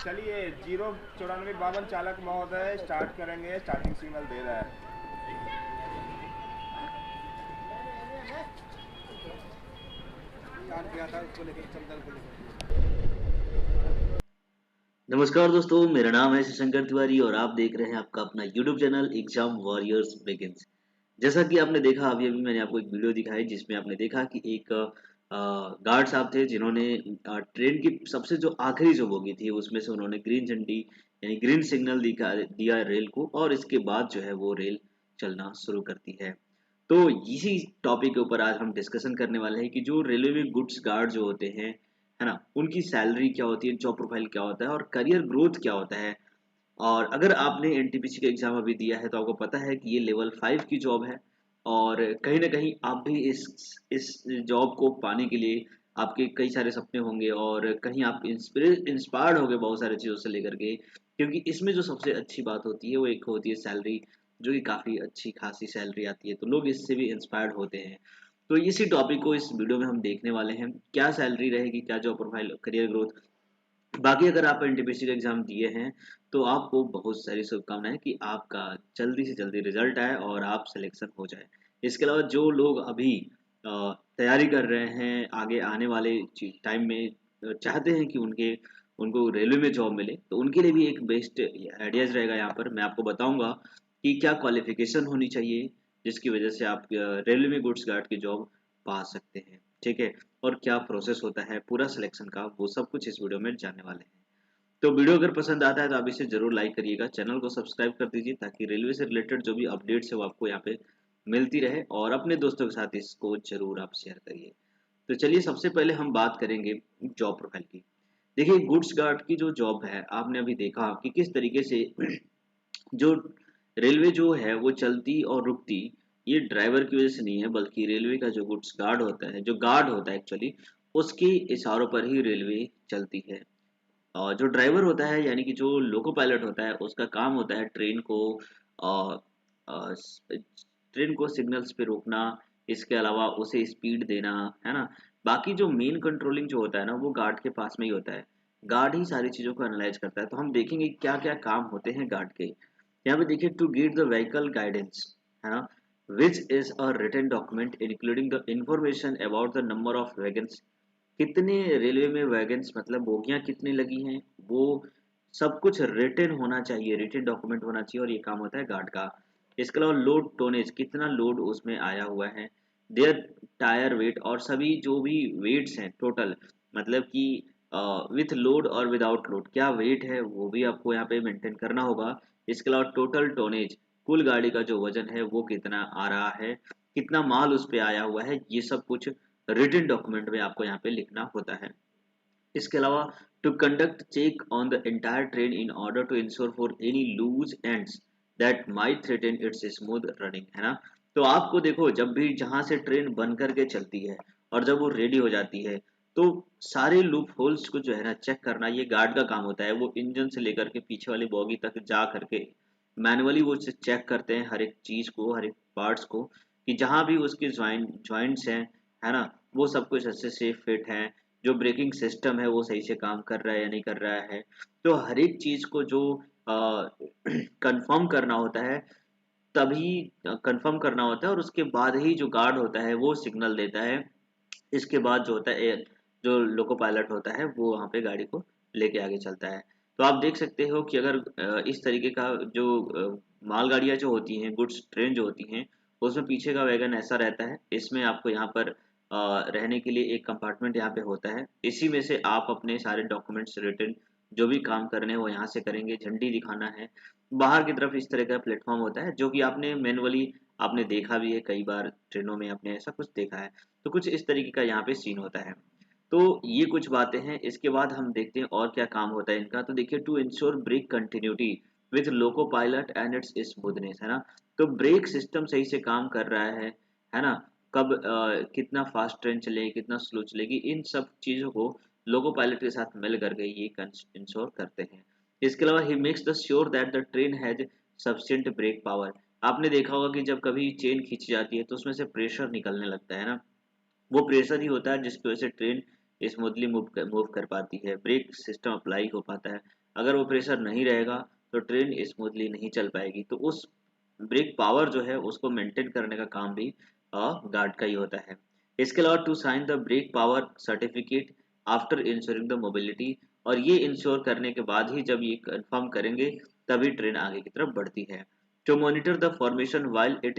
चलिए 09452 चालक महोदय स्टार्ट करेंगे। स्टार्टिंग सिग्नल दे रहा है। किया था उसको लेकर चंदन को लेकर। नमस्कार दोस्तों, मेरा नाम है शशंकर तिवारी और आप देख रहे हैं आपका अपना YouTube channel exam warriors begins. जैसा कि आपने देखा, अभी अभी मैंने आपको एक वीडियो दिखाई जिसमें आपने देखा कि एक गार्ड साहब थे जिन्होंने ट्रेन की सबसे जो आखिरी जो बोगी थी उसमें से उन्होंने ग्रीन झंडी यानी ग्रीन सिग्नल दिया रेल को, और इसके बाद जो है वो रेल चलना शुरू करती है। तो इसी टॉपिक के ऊपर आज हम डिस्कशन करने वाले हैं कि जो रेलवे में गुड्स गार्ड जो होते हैं, है ना, उनकी सैलरी क्या होती है, जॉब प्रोफाइल क्या होता है और करियर ग्रोथ क्या होता है। और अगर आपने एनटीपीसी का एग्जाम अभी दिया है तो आपको पता है कि ये लेवल 5 की जॉब है, और कहीं ना कहीं आप भी इस जॉब को पाने के लिए आपके कई सारे सपने होंगे और कहीं आप इंस्पायर्ड होंगे बहुत सारी चीज़ों से लेकर के, क्योंकि इसमें जो सबसे अच्छी बात होती है वो एक होती है सैलरी, जो कि काफ़ी अच्छी खासी सैलरी आती है, तो लोग इससे भी इंस्पायर्ड होते हैं। तो इसी टॉपिक को इस वीडियो में हम देखने वाले हैं, क्या सैलरी रहेगी, क्या जॉब प्रोफाइल, करियर ग्रोथ। बाकी अगर आप एनटीपीसी का एग्जाम दिए हैं तो आपको बहुत सारी शुभकामनाएं कि आपका जल्दी से जल्दी रिजल्ट आए और आप सिलेक्शन हो जाए। इसके अलावा जो लोग अभी तैयारी कर रहे हैं आगे आने वाले टाइम में, चाहते हैं कि उनको रेलवे में जॉब मिले, तो उनके लिए भी एक बेस्ट आइडियाज रहेगा। यहाँ पर मैं आपको बताऊंगा कि क्या क्वालिफिकेशन होनी चाहिए जिसकी वजह से आप रेलवे में गुड्स गार्ड की जॉब पा सकते हैं, ठीक है, और क्या प्रोसेस होता है पूरा सिलेक्शन का, वो सब कुछ इस वीडियो में जानने वाले हैं। तो वीडियो अगर पसंद आता है तो आप इसे जरूर लाइक करिएगा, चैनल को सब्सक्राइब कर दीजिए ताकि रेलवे से रिलेटेड जो भी अपडेट्स है वो आपको यहाँ पे मिलती रहे, और अपने दोस्तों के साथ इसको जरूर आप शेयर करिए। तो चलिए सबसे पहले हम बात करेंगे जॉब प्रोफाइल की। देखिए, गुड्स गार्ड की जो जॉब है, आपने अभी देखा कि किस तरीके से जो रेलवे जो है वो चलती और रुकती ये ड्राइवर की वजह से नहीं है, बल्कि रेलवे का जो गुड्स गार्ड होता है, जो गार्ड होता है एक्चुअली, उसके इशारों पर ही रेलवे चलती है। और जो ड्राइवर होता है यानी कि जो लोको पायलट होता है, उसका काम होता है अ, अ, ट्रेन को सिग्नल्स पे रोकना, इसके अलावा उसे स्पीड देना, है ना। बाकी जो मेन कंट्रोलिंग जो होता है ना, वो गार्ड के पास में ही होता है। गार्ड ही सारी चीज़ों को एनालाइज करता है। तो हम देखेंगे क्या क्या काम होते हैं गार्ड के। यहाँ पे देखिए, to give the vehicle guidance, है ना, which is a written document including the information about the number of wagons, कितने रेलवे में वैगन्स मतलब बोगियां कितनी लगी हैं, वो सब कुछ रिटन होना चाहिए, रिटन डॉक्यूमेंट होना चाहिए, और ये काम होता है गार्ड का। इसके अलावा लोड टोनेज, कितना लोड उसमें आया हुआ है, देयर टायर वेट, और सभी जो भी वेट्स हैं टोटल, मतलब कि विथ लोड और विदाउट लोड क्या वेट है वो भी आपको यहाँ पे मेंटेन करना होगा। इसके अलावा टोटल टोनेज, कुल गाड़ी का जो वजन है वो कितना आ रहा है, कितना माल उस पे आया हुआ है, ये सब कुछ रिटन डॉक्यूमेंट में आपको यहाँ पे लिखना होता है। इसके अलावा to conduct check on the entire train in order to ensure for any loose ends that might threaten its smooth running, है ना। तो आपको देखो, जब भी जहां से ट्रेन बन करके चलती है और जब वो रेडी हो जाती है, तो सारे लूप होल्स को जो है ना चेक करना, ये गार्ड का काम होता है। वो इंजन से लेकर के पीछे वाली बॉगी तक जा करके मैनुअली वो चेक करते हैं हर एक चीज को, हर एक पार्ट्स को, कि जहां भी उसके ज्वाइंट्स हैं, है ना, वो सब कुछ अच्छे से फिट है, जो ब्रेकिंग सिस्टम है वो सही से काम कर रहा है या नहीं कर रहा है। तो हर एक चीज को जो कंफर्म करना होता है, तभी कंफर्म करना होता है, और उसके बाद ही जो गार्ड होता है वो सिग्नल देता है। इसके बाद जो होता है, जो लोको पायलट होता है वो वहाँ पे गाड़ी को लेके आगे चलता है। तो आप देख सकते हो कि अगर इस तरीके का जो मालगाड़ियाँ जो होती हैं, गुड्स ट्रेन जो होती हैं, उसमें पीछे का वैगन ऐसा रहता है। इसमें आपको यहाँ पर रहने के लिए एक कंपार्टमेंट यहाँ पे होता है। इसी में से आप अपने सारे डॉक्यूमेंट्स रिटर्न जो भी काम करने हैं वो यहाँ से करेंगे। झंडी दिखाना है, बाहर की तरफ इस तरह का प्लेटफॉर्म होता है, जो कि आपने मैनुअली आपने देखा भी है कई बार ट्रेनों में, आपने ऐसा कुछ देखा है। तो कुछ इस तरीके का यहाँ पे सीन होता है। तो ये कुछ बातें हैं। इसके बाद हम देखते हैं और क्या काम होता है इनका। तो देखिए, to ensure brake continuity with loco pilot and its smoothness, है ना। तो ब्रेक सिस्टम सही से काम कर रहा है ना, कब कितना फास्ट ट्रेन चलेगी, कितना स्लो चलेगी, इन सब चीज़ों को लोको पायलट के साथ मिल करके ये इंश्योर करते हैं। इसके अलावा he makes the sure that the train has sufficient brake power. आपने देखा होगा कि जब कभी चेन खींची जाती है तो उसमें से प्रेशर निकलने लगता है ना, वो प्रेशर ही होता है जिसकी वजह से ट्रेन स्मूथली मूव कर पाती है, ब्रेक सिस्टम अप्लाई हो पाता है। अगर वो प्रेशर नहीं रहेगा तो ट्रेन स्मूथली नहीं चल पाएगी। तो उस ब्रेक पावर जो है उसको मेंटेन करने का काम भी गार्ड का ही होता है। इसके अलावा to sign the brake power certificate after ensuring the mobility, और ये इंश्योर करने के बाद ही जब ये कंफर्म करेंगे तभी ट्रेन आगे की तरफ बढ़ती है। To monitor the formation while it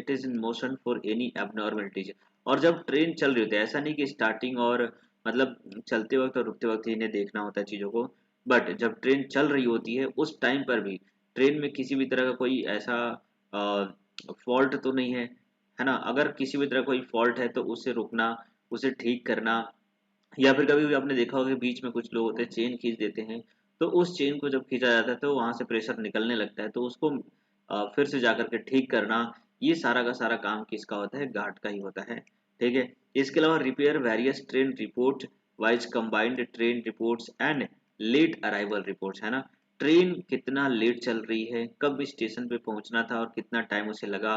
is in motion for any abnormalities, और जब ट्रेन चल रही होती है, ऐसा नहीं कि स्टार्टिंग और मतलब चलते वक्त और रुकते वक्त ही इन्हें देखना होता है चीज़ों को, बट जब ट्रेन चल रही होती है उस टाइम पर भी ट्रेन में किसी भी तरह का कोई ऐसा फॉल्ट तो नहीं है, है ना। अगर किसी भी तरह कोई फॉल्ट है तो उसे रुकना, उसे ठीक करना, या फिर कभी भी आपने देखा होगा कि बीच में कुछ लोग होते हैं चेन खींच देते हैं, तो उस चेन को जब खींचा जाता है तो वहां से प्रेशर निकलने लगता है, तो उसको फिर से जाकर के ठीक करना, ये सारा का सारा काम किसका होता है, गार्ड का ही होता है। ठीक है। इसके अलावा repair various train report wise combined train reports and let arrival reports, है ना। ट्रेन कितना लेट चल रही है, कब स्टेशन पे पहुंचना था और कितना टाइम उसे लगा,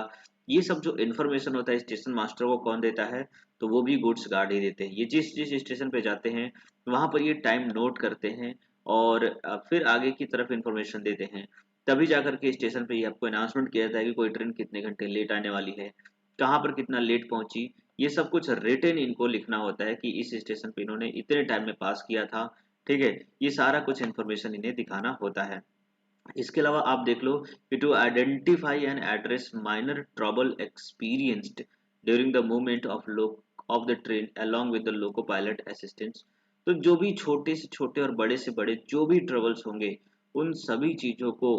ये सब जो इन्फॉर्मेशन होता है स्टेशन मास्टर को कौन देता है, तो वो भी गुड्स गार्ड ही देते हैं। ये जिस जिस स्टेशन पे जाते हैं वहां पर ये टाइम नोट करते हैं और फिर आगे की तरफ इंफॉर्मेशन देते हैं। तभी जाकर के स्टेशन पे ये आपको अनाउंसमेंट किया जाता है कि कोई ट्रेन कितने घंटे लेट आने वाली है, कहाँ पर कितना लेट पहुंची, ये सब कुछ रिटेन इनको लिखना होता है कि इस स्टेशन पे इन्होंने इतने टाइम में पास किया था। ठीक है। ये सारा कुछ इन्फॉर्मेशन इन्हें दिखाना होता है। इसके अलावा आप देख लो कि to identify and address minor trouble experienced during the movement of the train along with the loco pilot assistance, तो जो भी छोटे से छोटे और बड़े से बड़े जो भी ट्रबल्स होंगे उन सभी चीजों को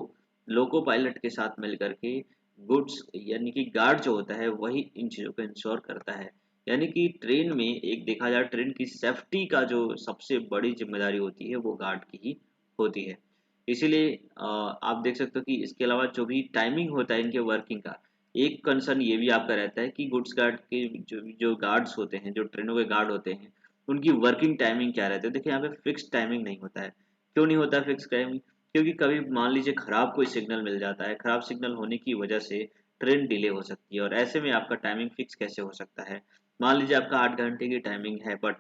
लोको पायलट के साथ मिलकर के गुड्स यानी कि गार्ड जो होता है वही इन चीजों को इंश्योर करता है। यानी कि ट्रेन में एक देखा जाए ट्रेन की सेफ्टी का जो सबसे बड़ी जिम्मेदारी होती है वो गार्ड की ही होती है। इसीलिए आप देख सकते हो कि इसके अलावा जो भी टाइमिंग होता है इनके वर्किंग का, एक कंसर्न ये भी आपका रहता है कि गुड्स गार्ड के जो जो गार्ड्स होते हैं, जो ट्रेनों के गार्ड होते हैं, उनकी वर्किंग टाइमिंग क्या रहती है। देखिए यहाँ पे फिक्स टाइमिंग नहीं होता है। क्यों नहीं होता फिक्स टाइमिंग, क्योंकि कभी मान लीजिए खराब कोई सिग्नल मिल जाता है, खराब सिग्नल होने की वजह से ट्रेन डिले हो सकती है, और ऐसे में आपका टाइमिंग फिक्स कैसे हो सकता है। मान लीजिए आपका 8 घंटे की टाइमिंग है, बट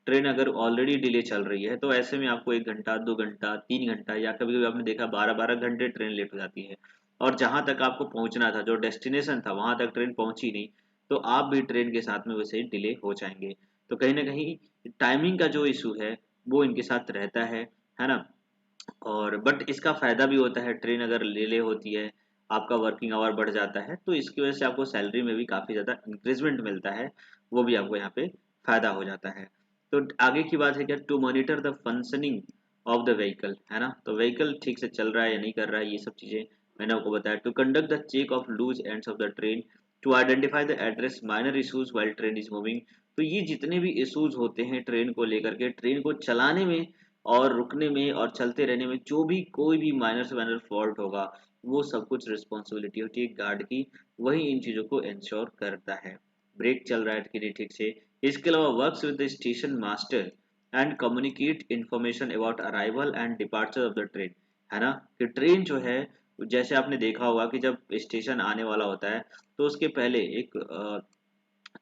ट्रेन अगर ऑलरेडी डिले चल रही है तो ऐसे में आपको 1 घंटा 2 घंटा 3 घंटा या कभी कभी आपने देखा 12-12 घंटे ट्रेन लेट हो जाती है, और जहां तक आपको पहुंचना था, जो डेस्टिनेशन था, वहां तक ट्रेन पहुंची नहीं, तो आप भी ट्रेन के साथ में वैसे ही डिले हो जाएंगे। तो कहीं ना कहीं टाइमिंग का जो इशू है वो इनके साथ रहता है ना। और बट इसका फायदा भी होता है, ट्रेन अगर ले होती है, आपका वर्किंग आवर बढ़ जाता है, तो इसकी वजह से आपको सैलरी में भी काफी ज्यादा इंक्रीजमेंट मिलता है, वो भी आपको यहाँ पे फायदा हो जाता है। तो आगे की बात है क्या, to monitor the functioning of the vehicle, है ना। तो व्हीकल ठीक से चल रहा है या नहीं कर रहा है, ये सब चीजें मैंने आपको बताया। To conduct the check of loose ends of the train, to identify the address minor issues while train is moving, तो ये जितने भी इशूज होते हैं ट्रेन को लेकर के, ट्रेन को चलाने में और रुकने में और चलते रहने में, जो भी कोई भी माइनर से माइनर फॉल्ट होगा वो सब कुछ रिस्पॉन्सिबिलिटी होती है गार्ड की, वही इन चीजों को इंश्योर करता है। ब्रेक चल रहा है कि नहीं ठीक से। इसके अलावा works with the station master and communicate information about arrival and departure of the train, है ना। कि ट्रेन जो है, जैसे आपने देखा होगा कि जब स्टेशन आने वाला होता है तो उसके पहले एक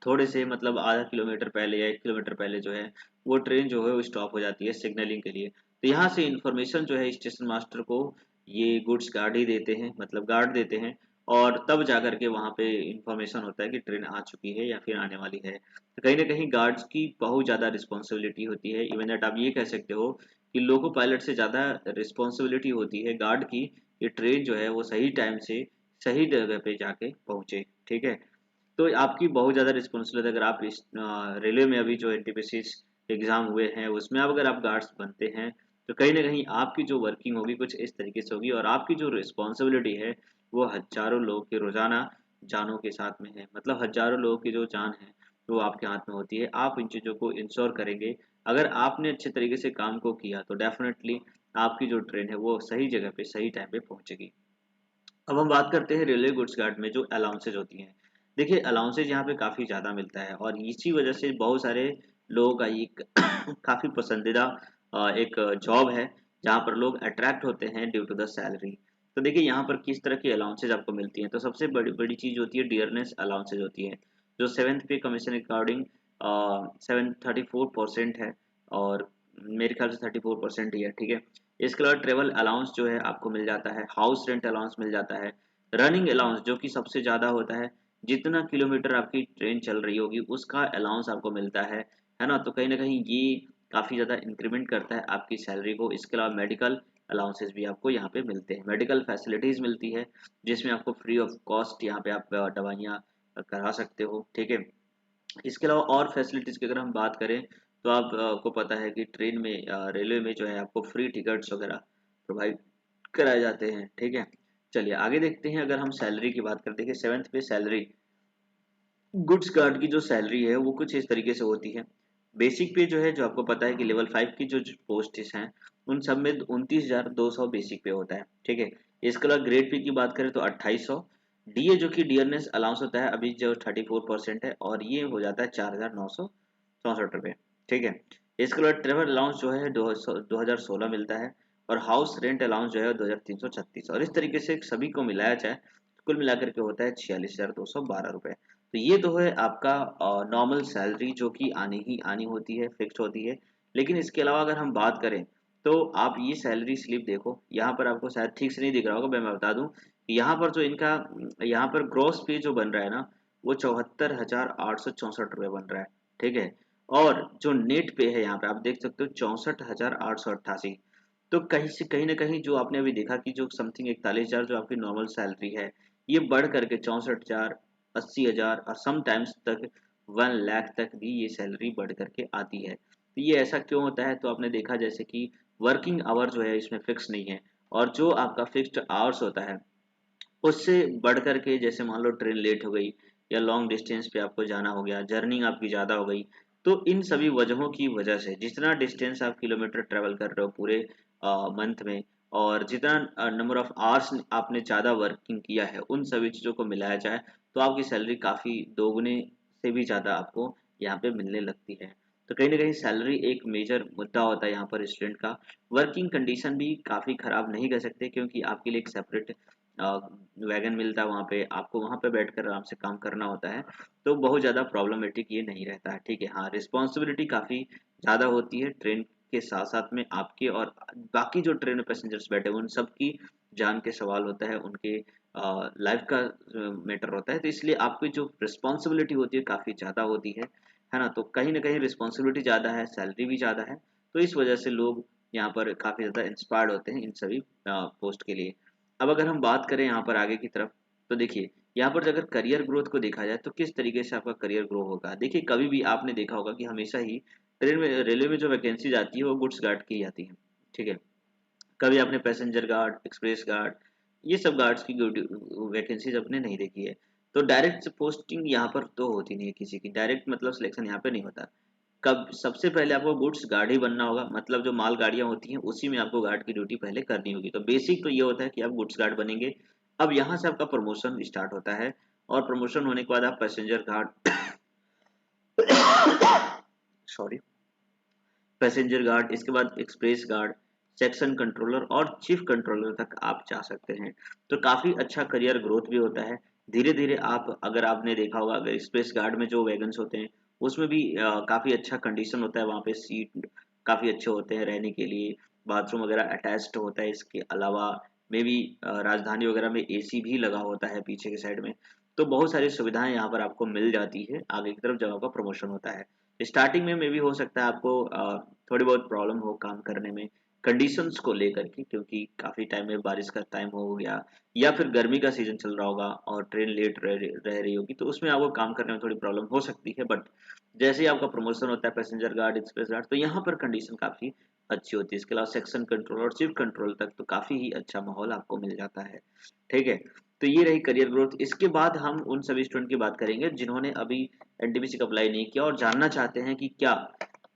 थोड़े से मतलब आधा किलोमीटर पहले या 1 किलोमीटर पहले जो है वो ट्रेन जो है वो स्टॉप हो जाती है सिग्नलिंग के लिए। तो यहाँ से इंफॉर्मेशन जो है स्टेशन मास्टर को ये गुड्स गार्ड ही देते हैं, मतलब गार्ड देते हैं, और तब जाकर के वहाँ पे इंफॉर्मेशन होता है कि ट्रेन आ चुकी है या फिर आने वाली है। तो कहीं ना कहीं गार्ड्स की बहुत ज़्यादा रिस्पॉन्सिबिलिटी होती है, इवन दैट आप ये कह सकते हो कि लोको पायलट से ज़्यादा रिस्पॉन्सिबिलिटी होती है गार्ड की, कि ट्रेन जो है वो सही टाइम से सही जगह पे जाके पहुँचे। ठीक है। तो आपकी बहुत ज़्यादा रिस्पॉन्सिबिलिटी, अगर आप इस रेलवे में अभी जो एनटीपीसी एग्जाम हुए हैं उसमें अब अगर आप गार्ड्स बनते हैं तो कहीं ना कहीं आपकी जो वर्किंग होगी कुछ इस तरीके से होगी, और आपकी जो रिस्पॉन्सिबिलिटी है वो हजारों लोगों की रोजाना जानों के साथ में है, मतलब हजारों लोगों की जो जान है वो आपके हाथ में होती है। आप इन चीज़ों को इंश्योर करेंगे, अगर आपने अच्छे तरीके से काम को किया तो डेफिनेटली आपकी जो ट्रेन है वो सही जगह पे सही टाइम पे पहुंचेगी। अब हम बात करते हैं रेलवे गुड्स गार्ड में जो अलाउंसेज होती हैं। देखिए अलाउंसेज यहाँ पे काफ़ी ज़्यादा मिलता है, और इसी वजह से बहुत सारे लोगों का एक काफ़ी पसंदीदा एक जॉब है जहाँ पर लोग अट्रैक्ट होते हैं ड्यू टू द सैलरी। तो देखिए यहाँ पर किस तरह की अलाउंसेज आपको मिलती हैं। तो सबसे बड़ी बड़ी चीज़ होती है डियरनेस अलाउंसेज होती है, जो 7th पे कमीशन अकॉर्डिंग 734% है, और मेरे ख्याल से 34% ही है, ठीक है। इसके अलावा ट्रेवल अलाउंस जो है आपको मिल जाता है, हाउस रेंट अलाउंस मिल जाता है, रनिंग अलाउंस जो कि सबसे ज़्यादा होता है, जितना किलोमीटर आपकी ट्रेन चल रही होगी उसका अलाउंस आपको मिलता है ना। तो कहीं ना कहीं ये काफ़ी ज़्यादा इंक्रीमेंट करता है आपकी सैलरी को। इसके अलावा मेडिकल अलाउंसेस भी आपको यहाँ पे मिलते हैं, मेडिकल फैसिलिटीज़ मिलती है जिसमें आपको फ्री ऑफ कॉस्ट यहाँ पे आप दवाइयाँ करा सकते हो, ठीक है। इसके अलावा और फैसिलिटीज़ की अगर हम बात करें तो आपको पता है कि ट्रेन में रेलवे में जो है आपको फ्री टिकट्स वगैरह प्रोवाइड कराए जाते हैं, ठीक है। चलिए आगे देखते हैं। अगर हम सैलरी की बात करते हैं कि 7th पे सैलरी, गुड्स गार्ड की जो सैलरी है वो कुछ इस तरीके से होती है। बेसिक पे जो है, जो आपको पता है कि लेवल 5 की जो पोस्ट हैं उन सब में 29,200 बेसिक पे होता है, ठीक है। इसके अलावा ग्रेड पे की बात करें तो 2800, डीए जो कि डियरनेस अलाउंस होता है अभी जो 34% है, और ये हो जाता है 4,964 रुपये, ठीक है। इसके अलावा ट्रेवल अलाउंस जो है 2016 मिलता है, और हाउस रेंट अलाउंस जो है 2336, और इस तरीके से सभी को मिलाया जाए कुल मिलाकर के होता है 46,212 रुपये। तो ये तो है आपका नॉर्मल सैलरी जो कि आनी ही आनी होती है, फिक्स होती है। लेकिन इसके अलावा अगर हम बात करें तो आप ये सैलरी स्लिप देखो, यहाँ पर आपको शायद ठीक से नहीं दिख रहा होगा, मैं बता दूं कि यहाँ पर जो इनका यहाँ पर ग्रॉस पे जो बन रहा है ना वो 74,864 रुपये बन रहा है, ठीक है। और जो नेट पे है यहाँ पे आप देख सकते हो 64,888। तो कहीं से कहीं ना कहीं जो आपने अभी देखा कि जो समथिंग 41,000 जो आपकी नॉर्मल सैलरी है ये बढ़ करके 64,000, 80,000 और समटाइम्स तक 1 लाख तक भी ये सैलरी बढ़ करके आती है। तो ये ऐसा क्यों होता है? तो आपने देखा जैसे कि वर्किंग आवर जो है इसमें फिक्स नहीं है, और जो आपका फिक्स्ड आवर्स होता है उससे बढ़ कर के, जैसे मान लो ट्रेन लेट हो गई या लॉन्ग डिस्टेंस पे आपको जाना हो गया, जर्निंग आपकी ज़्यादा हो गई, तो इन सभी वजहों की वजह से जितना डिस्टेंस आप किलोमीटर ट्रेवल कर रहे हो पूरे मंथ में, और जितना नंबर ऑफ आवर्स आपने ज़्यादा वर्किंग किया है, उन सभी चीज़ों को मिलाया जाए तो आपकी सैलरी काफ़ी दोगुने से भी ज़्यादा आपको यहाँ पे मिलने लगती है। तो कहीं ना कहीं सैलरी एक मेजर मुद्दा होता है यहाँ पर स्टूडेंट का। वर्किंग कंडीशन भी काफ़ी ख़राब नहीं कह सकते, क्योंकि आपके लिए एक सेपरेट वैगन मिलता है, वहाँ पे आपको वहाँ पे बैठकर आराम से काम करना होता है। तो बहुत ज़्यादा प्रॉब्लमेटिक ये नहीं रहता है, ठीक है। हाँ, रिस्पॉन्सिबिलिटी काफ़ी ज़्यादा होती है ट्रेन के साथ साथ में आपके, और बाकी जो ट्रेन में पैसेंजर्स बैठे हैं उन सब की जान के सवाल होता है, उनके लाइफ का मैटर होता है। तो इसलिए आपकी जो रिस्पॉन्सिबिलिटी होती है काफ़ी ज़्यादा होती है ना। तो कहीं ना कहीं रिस्पॉन्सिबिलिटी ज़्यादा है, सैलरी भी ज़्यादा है, तो इस वजह से लोग यहाँ पर काफ़ी ज़्यादा इंस्पायर्ड होते हैं इन सभी पोस्ट के लिए। अब अगर हम बात करें यहाँ पर आगे की तरफ, तो देखिए यहाँ पर अगर करियर ग्रोथ को देखा जाए तो किस तरीके से आपका करियर ग्रो होगा। देखिए कभी भी आपने देखा होगा कि हमेशा ही ट्रेन में, रेलवे में जो वैकेंसीज आती है वो गुड्स गार्ड की आती है, ठीक है। कभी आपने पैसेंजर गार्ड, एक्सप्रेस गार्ड, ये सब गार्ड्स की वैकेंसीज आपने नहीं देखी है। तो डायरेक्ट पोस्टिंग यहाँ पर तो होती नहीं है किसी की, डायरेक्ट मतलब सिलेक्शन यहाँ पे नहीं होता। कब सबसे पहले आपको गुड्स गार्ड ही बनना होगा, मतलब जो माल गाड़ियां होती हैं उसी में आपको गार्ड की ड्यूटी पहले करनी होगी। तो बेसिक तो ये होता है कि आप गुड्स गार्ड बनेंगे। अब यहाँ से आपका प्रमोशन स्टार्ट होता है, और प्रमोशन होने के बाद आप passenger guard sorry passenger guard, इसके बाद एक्सप्रेस गार्ड, सेक्शन कंट्रोलर और चीफ कंट्रोलर तक आप जा सकते हैं। तो काफ़ी अच्छा करियर ग्रोथ भी होता है। धीरे धीरे आप, अगर आपने देखा होगा, अगर एक्सप्रेस गार्ड में जो वैगन्स होते हैं उसमें भी काफ़ी अच्छा कंडीशन होता है, वहाँ पे सीट काफ़ी अच्छे होते हैं रहने के लिए, बाथरूम वगैरह अटैच्ड होता है। इसके अलावा में भी राजधानी वगैरह में एसी भी लगा होता है पीछे की साइड में। तो बहुत सारी सुविधाएं यहाँ पर आपको मिल जाती है आगे की तरफ जब आपका प्रमोशन होता है। स्टार्टिंग में भी हो सकता है आपको थोड़ी बहुत प्रॉब्लम हो काम करने में, कंडीशंस को लेकर के, क्योंकि काफ़ी टाइम में बारिश का टाइम हो गया या फिर गर्मी का सीजन चल रहा होगा और ट्रेन लेट रह रही होगी, तो उसमें आपको काम करने में थोड़ी प्रॉब्लम हो सकती है। बट जैसे ही आपका प्रमोशन होता है पैसेंजर गार्ड, एक्सप्रेस गार्ड, तो यहाँ पर कंडीशन काफ़ी अच्छी होती है। इसके अलावा सेक्शन कंट्रोल और चीफ कंट्रोल तक तो काफ़ी ही अच्छा माहौल आपको मिल जाता है, ठीक है। तो ये रही करियर ग्रोथ। इसके बाद हम उन सभी स्टूडेंट की बात करेंगे जिन्होंने अभी एनटीपीसी का अप्लाई नहीं किया और जानना चाहते हैं कि क्या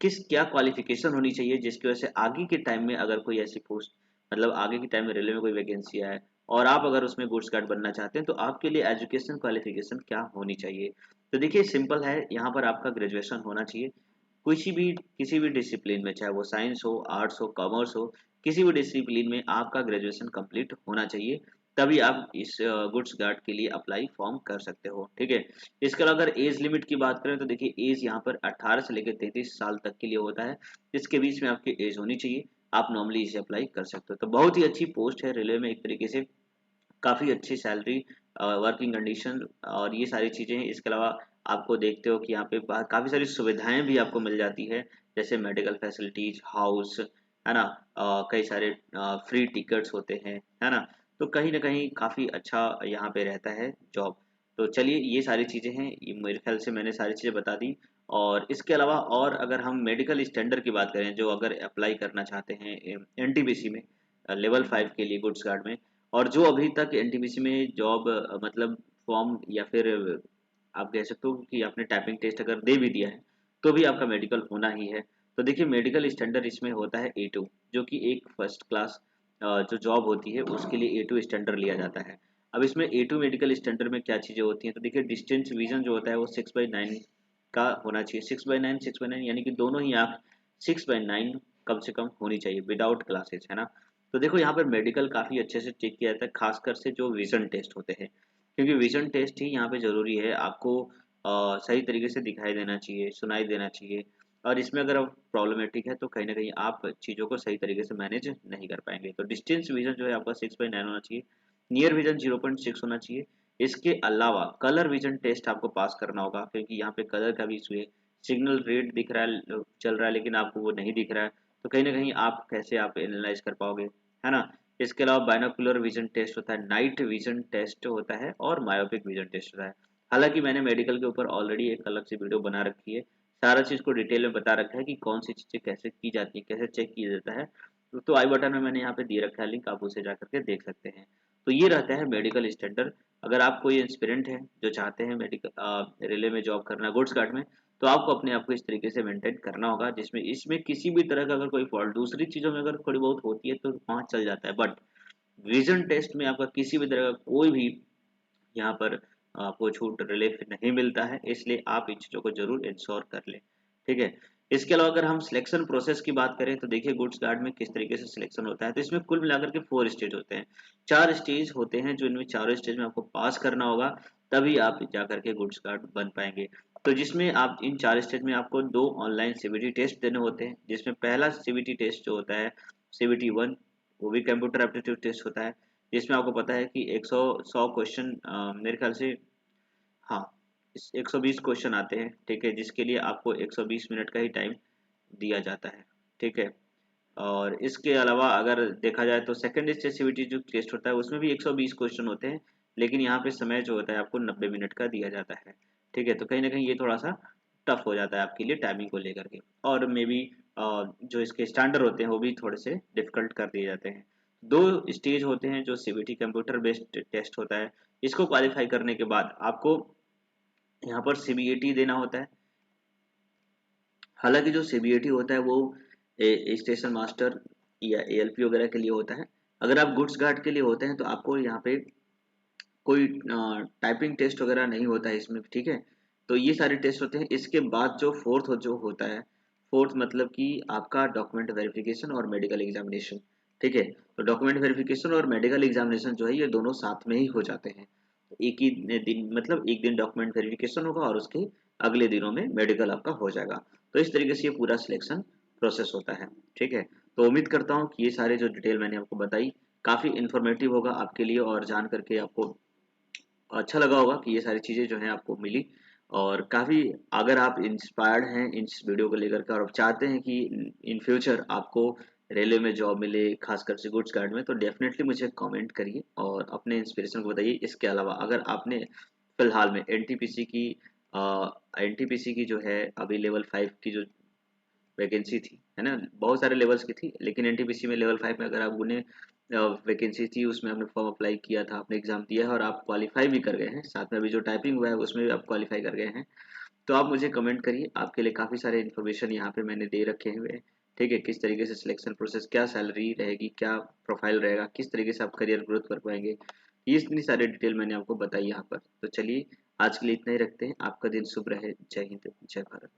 क्वालिफिकेशन होनी चाहिए जिसकी वजह से आगे के टाइम में अगर कोई ऐसी पोस्ट, मतलब आगे के टाइम में रेलवे में कोई वैकेंसी आए और आप अगर उसमें गुड्स गार्ड बनना चाहते हैं तो आपके लिए एजुकेशन क्वालिफिकेशन क्या होनी चाहिए। तो देखिए सिंपल है, यहाँ पर आपका ग्रेजुएशन होना चाहिए किसी भी डिसिप्लिन में, चाहे वो साइंस हो, आर्ट्स हो, कॉमर्स हो, किसी भी डिसिप्लिन में आपका ग्रेजुएशन कंप्लीट होना चाहिए। तभी आप इस गुड्स गार्ड के लिए अप्लाई फॉर्म कर सकते हो। ठीक है, इसके अलावा अगर एज लिमिट की बात करें तो देखिए एज यहाँ पर 18 से लेकर 33 साल तक के लिए होता है। इसके बीच में आपकी एज होनी चाहिए, आप नॉर्मली इसे अप्लाई कर सकते हो। तो बहुत ही अच्छी पोस्ट है रेलवे में, एक तरीके से काफ़ी अच्छी सैलरी, वर्किंग कंडीशन और ये सारी चीज़ें हैं। इसके अलावा आपको देखते हो कि यहाँ पे काफ़ी सारी सुविधाएं भी आपको मिल जाती है, जैसे मेडिकल फैसिलिटीज, हाउस, है ना, कई सारे फ्री टिकट्स होते हैं, है ना। तो कहीं ना कहीं काफ़ी अच्छा यहाँ पे रहता है जॉब। तो चलिए ये सारी चीज़ें हैं, ये मेरे ख्याल से मैंने सारी चीज़ें बता दी। और इसके अलावा और अगर हम मेडिकल स्टैंडर्ड की बात करें, जो अगर अप्लाई करना चाहते हैं एनटीपीसी में लेवल 5 के लिए गुड्स गार्ड में, और जो अभी तक एनटीपीसी में जॉब मतलब फॉर्म या फिर आप कह सकते हो कि आपने टाइपिंग टेस्ट अगर दे भी दिया है तो भी आपका मेडिकल होना ही है। तो देखिए मेडिकल स्टैंडर्ड इसमें होता है A2, जो कि एक फर्स्ट क्लास जो जॉब होती है उसके लिए A2 स्टैंडर्ड लिया जाता है। अब इसमें A2 मेडिकल स्टैंडर्ड में क्या चीज़ें होती हैं, तो देखिए डिस्टेंस विजन जो होता है वो 6/9 का होना चाहिए। 6/9 यानी कि दोनों ही आँख 6/9 कम से कम होनी चाहिए विदाउट ग्लासेस, है ना। तो देखो यहाँ पर मेडिकल काफ़ी अच्छे से चेक किया जाता है, खासकर से जो विजन टेस्ट होते हैं, क्योंकि विजन टेस्ट ही यहाँ पे ज़रूरी है। आपको सही तरीके से दिखाई देना चाहिए, सुनाई देना चाहिए, और इसमें अगर प्रॉब्लमेटिक है तो कहीं ना कहीं आप चीज़ों को सही तरीके से मैनेज नहीं कर पाएंगे। तो डिस्टेंस विजन जो है आपका 6/9 होना चाहिए, नियर विजन 0.6 होना चाहिए। इसके अलावा कलर विजन टेस्ट आपको पास करना होगा, क्योंकि यहाँ पे कलर का भी इशू है। सिग्नल रेड दिख रहा है, चल रहा है, लेकिन आपको वो नहीं दिख रहा है, तो कहीं ना कहीं आप कैसे आप एनालाइज कर पाओगे, है ना। इसके अलावा बाइनोकुलर विजन टेस्ट होता है, नाइट विजन टेस्ट होता है, और मायोपिक विजन टेस्ट होता है। हालांकि मैंने मेडिकल के ऊपर ऑलरेडी एक अलग से वीडियो बना रखी है, सारा चीज़ को डिटेल में बता रखा है कि कौन सी चीज़ें कैसे की जाती है, कैसे चेक किया जाता है। तो आई बटन में मैंने यहाँ पे दे रखा है लिंक, आप उसे जा करके देख सकते हैं। तो ये रहता है मेडिकल स्टैंडर्ड। अगर आप कोई एस्पिरेंट हैं जो चाहते हैं मेडिकल रेलवे में जॉब करना, गुड्स गार्ड में, तो आपको अपने आप को इस तरीके से मेंटेन करना होगा, जिसमें इसमें किसी भी तरह का अगर कोई फॉल्ट दूसरी चीज़ों में अगर थोड़ी बहुत होती है तो वहाँ चल जाता है, बट विजन टेस्ट में आपका किसी भी तरह का कोई भी यहाँ पर आपको छूट रिलीफ नहीं मिलता है, इसलिए आप इन चीज़ों को जरूर इंश्योर कर लें। ठीक है, इसके अलावा अगर हम सिलेक्शन प्रोसेस की बात करें तो देखिए गुड्स गार्ड में किस तरीके से सिलेक्शन होता है। तो इसमें कुल मिलाकर के 4 स्टेज होते हैं, 4 स्टेज होते हैं, जो इनमें चारों स्टेज में आपको पास करना होगा, तभी आप जा करके गुड्स गार्ड बन पाएंगे। तो जिसमें आप इन 4 स्टेज में आपको 2 ऑनलाइन सीबीटी टेस्ट देने होते हैं, जिसमें पहला सीबीटी टेस्ट जो होता है CBT 1, वो भी कंप्यूटर एप्टीट्यूड टेस्ट होता है, जिसमें आपको पता है कि 100 क्वेश्चन मेरे ख्याल से, हाँ, 120 क्वेश्चन आते हैं। ठीक है, जिसके लिए आपको 120 मिनट का ही टाइम दिया जाता है। ठीक है, और इसके अलावा अगर देखा जाए तो सेकंड स्टेज सीबीटी जो टेस्ट होता है उसमें भी 120 क्वेश्चन होते हैं, लेकिन यहाँ पे समय जो होता है आपको 90 मिनट का दिया जाता है। ठीक है, तो कहीं ना कहीं ये थोड़ा सा टफ हो जाता है आपके लिए टाइमिंग को लेकर के, और मे बी जो इसके स्टैंडर्ड होते हैं वो भी थोड़े से डिफिकल्ट कर दिए जाते हैं। 2 स्टेज होते हैं, जो सीबीटी कंप्यूटर बेस्ड टेस्ट होता है, इसको क्वालिफाई करने के बाद आपको यहाँ पर सीबीएटी देना होता है। हालांकि जो सीबीएटी होता है वो स्टेशन मास्टर या एएलपी वगैरह के लिए होता है। अगर आप गुड्स गार्ड के लिए होते हैं तो आपको यहाँ पे कोई टाइपिंग टेस्ट वगैरह नहीं होता है इसमें। ठीक है, तो ये सारे टेस्ट होते हैं। इसके बाद जो फोर्थ जो होता है, फोर्थ मतलब कि आपका डॉक्यूमेंट वेरिफिकेशन और मेडिकल एग्जामिनेशन। ठीक है, तो डॉक्यूमेंट वेरिफिकेशन और मेडिकल एग्जामिनेशन जो है ये दोनों साथ में ही हो जाते हैं। तो एक ही दिन, मतलब एक दिन डॉक्यूमेंट वेरिफिकेशन होगा और उसके अगले दिनों में मेडिकल आपका हो जाएगा। तो इस तरीके से ये पूरा सिलेक्शन प्रोसेस होता है। ठीक है, तो उम्मीद करता हूँ कि ये सारे जो डिटेल मैंने आपको बताई काफ़ी इन्फॉर्मेटिव होगा आपके लिए, और जान करके आपको अच्छा लगा होगा कि ये सारी चीज़ें जो हैं आपको मिली। और काफ़ी, अगर आप इंस्पायर्ड हैं इस वीडियो को लेकर के और आप चाहते हैं कि इन फ्यूचर आपको रेलवे में जॉब मिले, खासकर से गुड्स गार्ड में, तो डेफिनेटली मुझे कमेंट करिए और अपने इंस्पिरेशन को बताइए। इसके अलावा अगर आपने फिलहाल में एनटीपीसी की जो है अभी लेवल 5 की जो वैकेंसी थी, है ना, बहुत सारे लेवल्स की थी, लेकिन एनटीपीसी में लेवल 5 में अगर आप उन्हें वैकेंसी थी उसमें आपने फॉर्म अप्लाई किया था, आपने एग्जाम दिया है और आप क्वालिफाई भी कर गए हैं, साथ में अभी जो टाइपिंग हुआ है उसमें भी आप क्वालिफाई कर गए हैं, तो आप मुझे कमेंट करिए। आपके लिए काफ़ी सारे इन्फॉर्मेशन यहाँ पे मैंने दे रखे हुए हैं। ठीक है, किस तरीके से सिलेक्शन प्रोसेस, क्या सैलरी रहेगी, क्या प्रोफाइल रहेगा, किस तरीके से आप करियर ग्रोथ कर पाएंगे, ये इतनी सारी डिटेल मैंने आपको बताई यहाँ पर। तो चलिए आज के लिए इतना ही रखते हैं। आपका दिन शुभ रहे। जय हिंद, जय भारत।